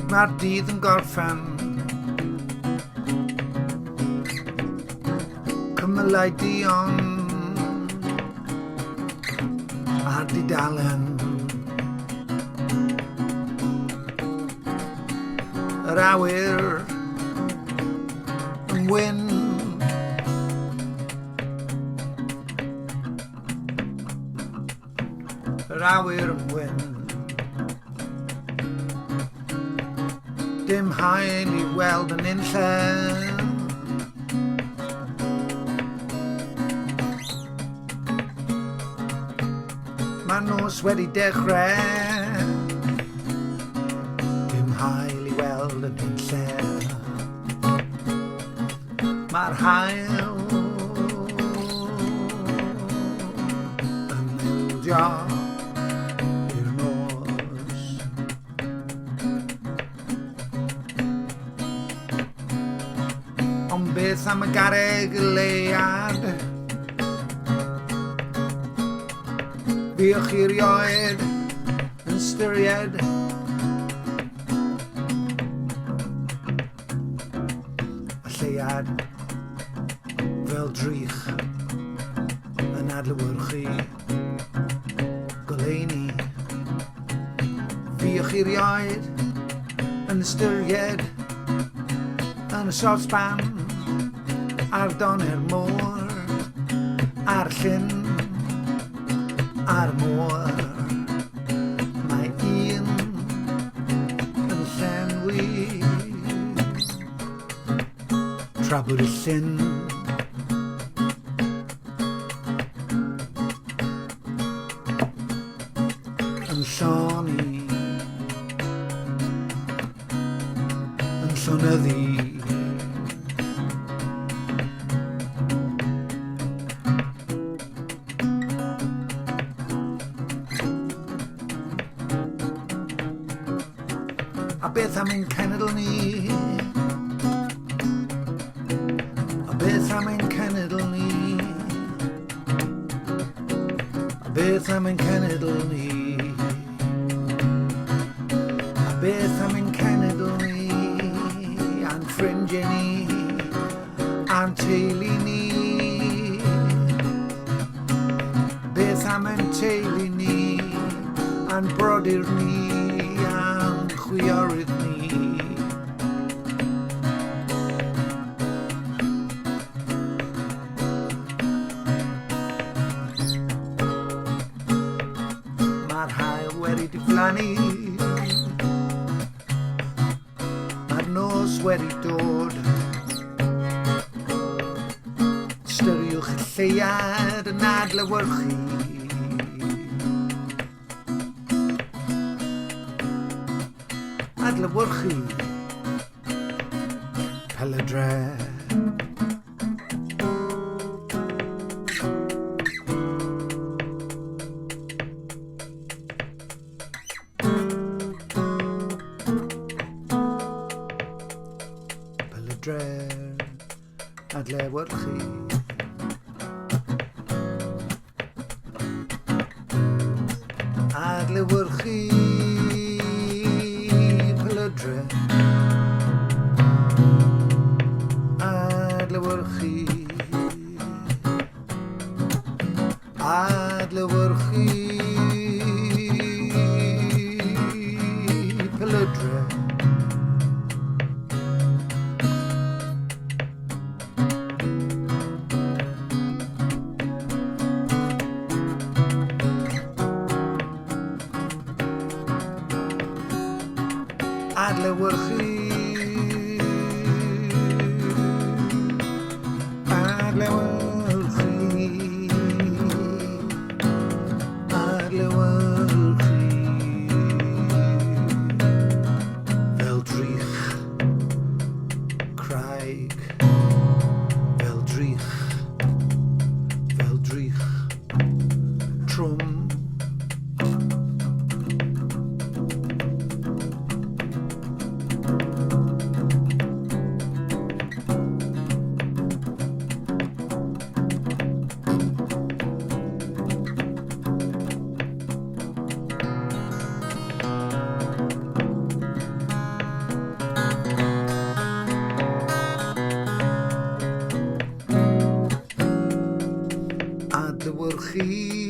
Pryd mae'r dydd yn gorffen, cymylau dion ar dudalen. Yr awyr yn wyn, yr awyr yn wyn. Dim haen i weld yn unlle, mae'r nos wedi dechrau. Dim hael i weld yn unlle, mae'r hael yn ildio i'r nos. Ond beth am y garreg y leiad, fiwch i'r ioed yn styried y lleiad fel drych yn adlewyrchu goleuni. Fiwch i'r ioed yn styried yn y sosban ar donau'r môr, ar llyn, ar môr. Mae un yn llenwi tra bod y llyn yn lloni, yn llonyddu. A beth am ein cenedl ni? A beth am ein cenedl ni? A beth am ein cenedl ni? A beth am ein cenedl ni? A'n ffrindiau ni, a'n teulu ni. Beth am ein teulu ni, a'n brodyr ni, a'n chwiorydd ni. Mae'r haul wedi diflannu, mae'r nos wedi dod. Styriwch y lleiad yn adlewyrchu, adlewyrchu Fel Drych. Fel Drych, adlewyrchu. Adlewyrchu Fel Drych. Adlewyrchu. Adlewyrchu Fel Drych. Adlewyrchu. Adlewyrchu. Adlewyrchu. Fel Drych. Craig. Fel Drych. Fel Drych. Trwm. chi.